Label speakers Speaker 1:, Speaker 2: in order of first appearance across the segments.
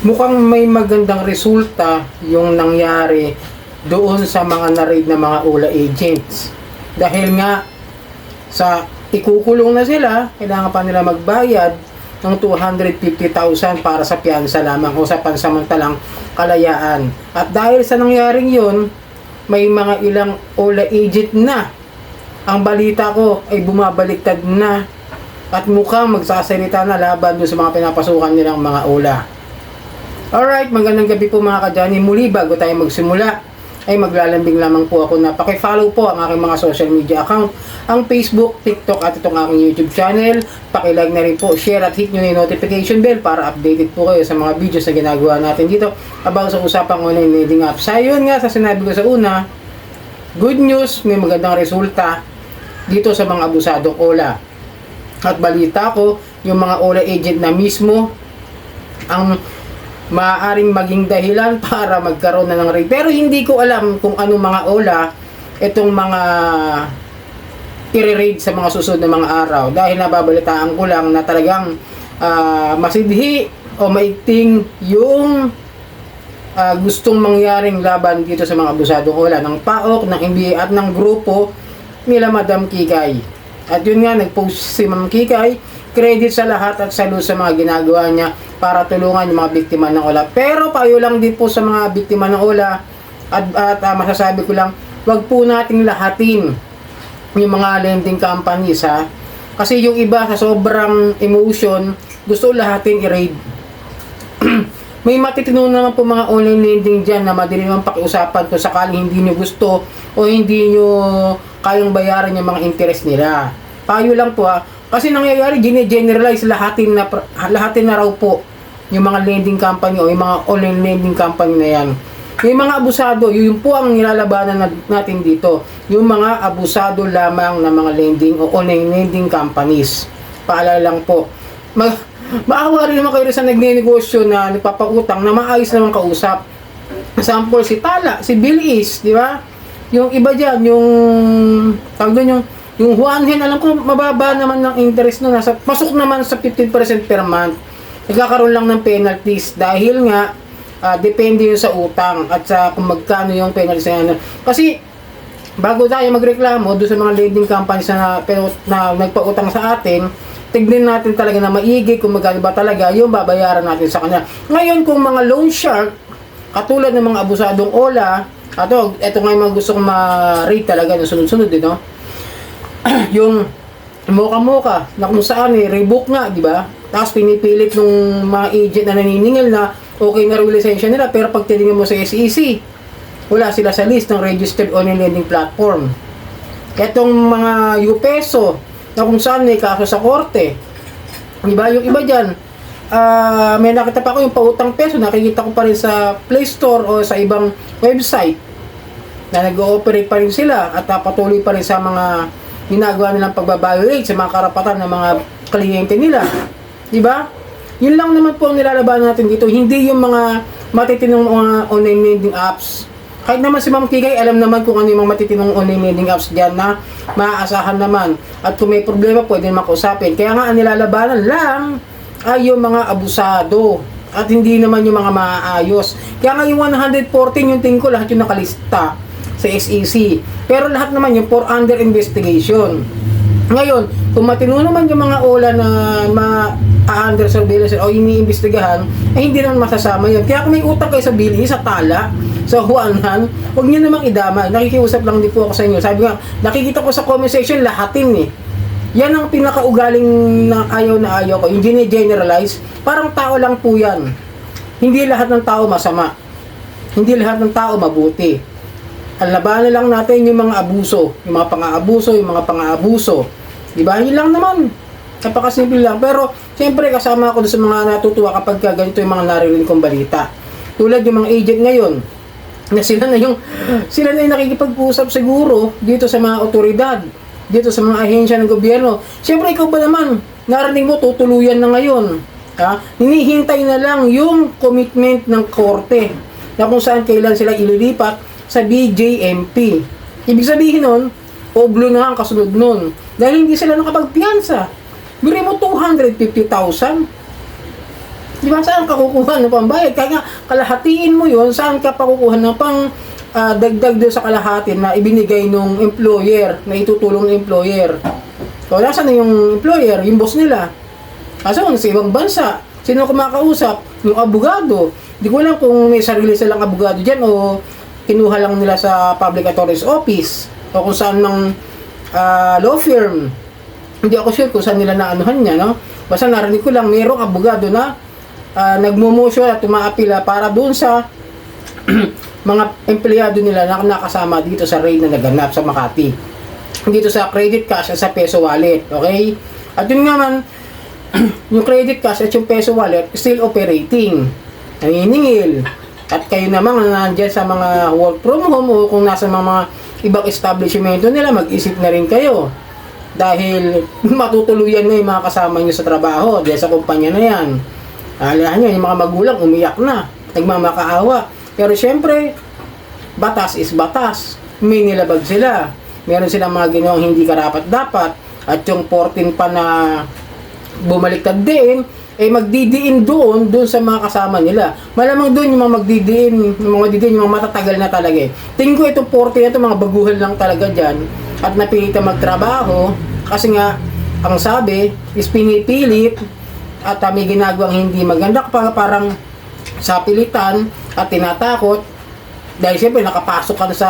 Speaker 1: mukhang may magandang resulta yung nangyari doon sa mga na-raid na mga OLA agents. Dahil nga sa ikukulong na sila, kailangan pa nila magbayad ng 250,000 para sa piyansa lamang o sa pansamantalang kalayaan. At dahil sa nangyaring yun, may mga ilang OLA agent na. Ang balita ko ay bumabaliktad na at mukhang magsasalita na laban doon sa mga pinapasukan nilang mga OLA. Alright, magandang gabi po mga kadyani. Muli bago tayo magsimula ay maglalambing lamang po ako na paki-follow po ang aking mga social media account, ang Facebook, TikTok at itong aking YouTube channel. Paki-like na rin po, share at hit nyo na yung notification bell para updated po kayo sa mga videos na ginagawa natin dito about sa usapang online lending apps. Ayun nga sa sinabi ko sa una, good news, may magandang resulta dito sa mga abusadong OLA. At balita ko, yung mga OLA agent na mismo ang maaaring maging dahilan para magkaroon na ng raid. Pero hindi ko alam kung anong mga OLA itong mga i-raid sa mga susunod na mga araw. Dahil nababalitaan ko lang na talagang masidhi o maigting yung gustong mangyaring laban dito sa mga abusadong OLA ng PAOK, ng NBA at ng grupo nila Madam Kikay. At yun nga, nag-post si Ma'am Kikay, credit sa lahat at salute sa mga ginagawa niya para tulungan yung mga biktima ng OLA. Pero payo lang din po sa mga biktima ng OLA at masasabi ko lang, wag po nating lahatin yung mga lending companies ha. Kasi yung iba sa sobrang emotion, gusto lahatin i-raid. May matitino naman po mga online lending dyan na madali naman pakiusapan kung sakaling hindi nyo gusto o hindi nyo kayang bayaran yung mga interest nila. Payo lang po ha. Kasi nangyayari, gine-generalize lahatin na raw po yung mga lending company o yung mga online lending company na yan. Yung mga abusado, yun po ang nilalabanan natin dito. Yung mga abusado lamang na mga lending o online lending companies. Paalala lang po. Maawa rin naman kayo sa nagnenegosyo na nagpapautang na maayos naman kausap. Example, si Tala, si Bill Is, di ba? Yung iba dyan, yung Juanhen, alam ko mababa naman ng interest no, pasok naman sa 15% per month. Nagkakaroon lang ng penalties dahil nga depende yun sa utang at sa kung magkano yung penalties na. Kasi bago tayo magreklamo doon sa mga lending companies na nagpautang sa atin, tignan natin talaga na maigi kung magkano ba talaga yung babayaran natin sa kanila. Ngayon kung mga loan shark, katulad ng mga abusadong OLA, ito nga yung mga gusto kong ma-rate talaga na sunod-sunod din, no? Yung moka-moka na kung saan rebook nga, di ba? Tapos pinipilit ng mga agent na naniningil na okay na lisensya nila, pero pag tinignan mo sa SEC, wala sila sa list ng registered online lending platform. Etong mga UPESO na kung saan may kaso sa korte, di ba? Yung iba dyan, may nakita pa ako yung pautang peso, nakikita ko pa rin sa Play Store o sa ibang website na nag-ooperate pa rin sila at patuloy pa rin sa mga ginagawa nilang pagbabiolate sa mga karapatan ng mga kliyente nila. Diba? Yun lang naman po ang nilalabanan natin dito. Hindi yung mga matitinong mga online lending apps. Kahit naman si Ma'am Kikay, alam naman kung ano yung mga matitinong online lending apps dyan na maaasahan naman. At kung may problema, pwede naman kausapin. Kaya nga, ang nilalabanan lang ay yung mga abusado. At hindi naman yung mga maayos. Kaya nga yung 114, yung tingin ko, lahat yung nakalista sa SEC. Pero lahat naman yung for under investigation. Ngayon, kung matino naman yung mga OLA na under surveillance o iniimbestigahan, hindi naman masasama yun. Kaya kung may utang kayo sa Billy, sa Tala, sa Juanhan, huwag nyo namang idamay. Nakikiusap lang din po ako sa inyo. Sabi nga, nakikita ko sa comment section, lahatin Yan ang pinakaugaling na ayaw ko. Yung gine-generalize, parang tao lang po yan. Hindi lahat ng tao masama. Hindi lahat ng tao mabuti. Ang labanan lang natin yung mga abuso, yung mga pang-aabuso. Diba? Yun lang naman. Napakasimple lang. Pero, siyempre, kasama ako sa mga natutuwa kapag ganito yung mga naririnig kong balita. Tulad yung mga agent ngayon, na sila na yung nakikipag-usap siguro dito sa mga otoridad, dito sa mga ahensya ng gobyerno. Siyempre, ikaw ba naman, narinig mo, tutuluyan na ngayon. Hinihintay na lang yung commitment ng korte na kung saan kailan sila ililipat sa BJMP. Ibig sabihin nun, oblo na ang kasunod nun. Dahil hindi sila nakapagpiyansa. Bigay mo 250,000. Di ba, saan ka kukuha ng pambayad? Kaya nga, kalahatiin mo yun, saan ka pa kukuha ng pang dagdag doon sa kalahati na ibinigay nung employer, na itutulong ng employer. So, nasaan na yung employer, yung boss nila? Asa mo, sa ibang bansa, sino kumakausap? Yung abogado. Di ko alam kung may sarili silang abogado dyan o kinuha lang nila sa public authority's office o kung saan ng law firm. Hindi ako sure kung saan nila naanuhan niya, no? Basta narinig ko lang, mayroong abogado na nagmo-motion at tumaapila para doon sa mga empleyado nila na nakasama dito sa raid na naganap sa Makati. Dito sa credit cash at sa peso wallet, okay? At yun nga man, yung credit cash at yung peso wallet still operating. Naniningil. At kayo naman nandiyan sa mga work from home o kung nasa mga ibang establishmento nila, mag-isip na rin kayo. Dahil matutuluyan na yung mga kasama nyo sa trabaho dahil sa kumpanya na yan. Alahan nyo, yung mga magulang umiyak na, nagmamakaawa. Pero syempre, batas is batas. May nilabag sila. Meron silang mga ginawang hindi karapat-dapat. At yung 14 pa na bumaliktad din, magdidiin doon sa mga kasama nila. Malamang doon yung mga magdidiin, yung mga matatagal na talaga eh. Tingin ko itong 40 na ito, mga baguhan lang talaga dyan. At napilitan magtrabaho. Kasi nga, ang sabi is pinipilit at may ginagawang hindi maganda, parang sa pilitan at tinatakot dahil siyempre nakapasok ka na sa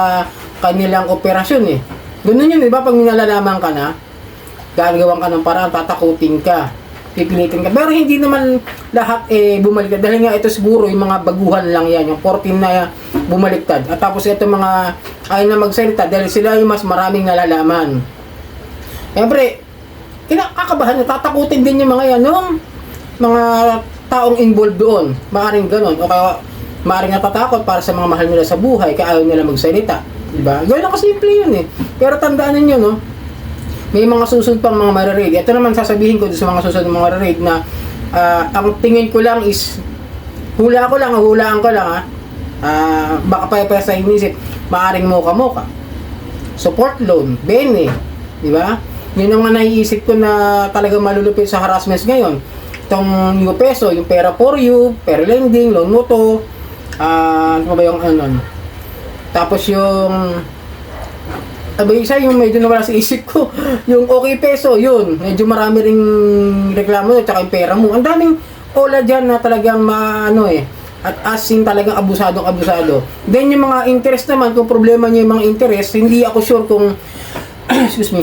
Speaker 1: kanilang operasyon eh. Ganun yun, di ba? Pag minalalaman ka na, gagawin ka ng paraan, tatakutin ka, pipilitin ka. Pero hindi naman lahat bumaliktad. Dahil nga ito siguro yung mga baguhan lang yan, yung 14 na bumaliktad. At tapos ito mga ayaw na magsalita dahil sila yung mas maraming nalalaman. Siyempre, kinakakabahan na, tatakutin din yung mga yan, no? Mga taong involved doon. Maaring ganun. O kaya maaring natatakot para sa mga mahal nila sa buhay kaya ayaw nila magsalita. Diba? Gawin lang kasimple yun eh. Pero tandaan ninyo, no? May mga susunod pang mga mararaid. Ito naman sasabihin ko sa mga susunod mga mararaid na ang tingin ko lang is hulaan ko lang ha. Baka pa sa inisip, maaring moka-moka. Support loan, bene. Diba? Yun ang mga naiisip ko na talagang malulupit sa harassments ngayon. Itong yung peso, yung pera for you, pera lending, loan mo to, ano ba yung ano. Tapos yung isa yung medyo nawala sa isip ko, yung okay peso, yun. Medyo marami ring reklamo at saka yung pera mo. Ang daming ola dyan na talagang at as in talagang abusado. Then yung mga interest naman, kung problema niya yung mga interest, hindi ako sure kung excuse me,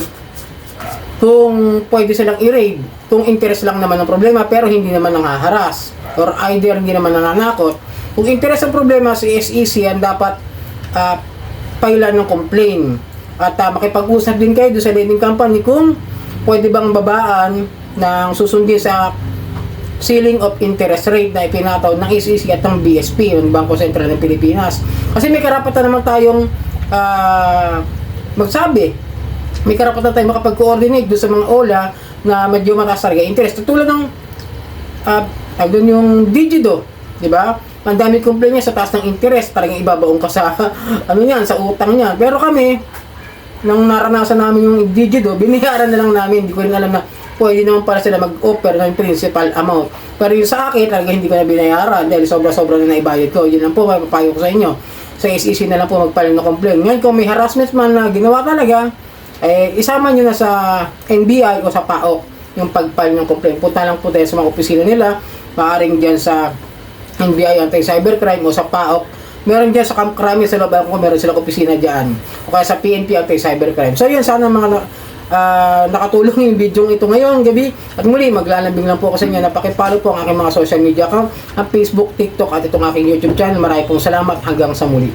Speaker 1: kung pwede silang i-raid, kung interest lang naman ang problema pero hindi naman nanghaharas or either hindi naman nananakot. Kung interest ang problema sa SEC, yan dapat pailan ng complaint at makipag-usap din kayo doon sa lending company kung pwede bang babaan ng susundin sa ceiling of interest rate na ipinataw ng SEC at ng BSP, yung Bangko Sentral ng Pilipinas. Kasi may karapatan naman tayong magsabi. May karapatan tayong makapag-coordinate doon sa mga OLA na medyo mataas talaga interest. Tulad ng doon yung Digido, di ba? Ang dami complaint niya sa taas ng interest, talagang ibabaong ka sa sa utang niya. Pero kami, nang naranasan namin yung Digido, binayaran na lang namin. Hindi ko rin alam na pwede naman para sila mag-offer ng principal amount. Pero yung sa akin, talaga hindi ko na binayaran dahil sobra-sobra na naibayad ko. Yun lang po, may papayo ko sa inyo. Sa SEC na lang po magpalim na complaint. Ngayon, kung may harassment man na ginawa talaga, isama nyo na sa NBI o sa PAOK yung pag-file ng complaint. Punta lang po tayo sa mga opisina nila, maaring dyan sa NBI Anti-Cybercrime o sa PAOK. Meron dyan sa Camp Crame sa loob ko, meron silang opisina dyan. O kaya sa PNP Anti-Cybercrime. So yun, sana mga nakatulong yung video ito ngayong gabi. At muli, maglalambing lang po ako sa inyo na pakipollow po ang aking mga social media account, ang Facebook, TikTok at itong aking YouTube channel. Maraming pong salamat. Hanggang sa muli.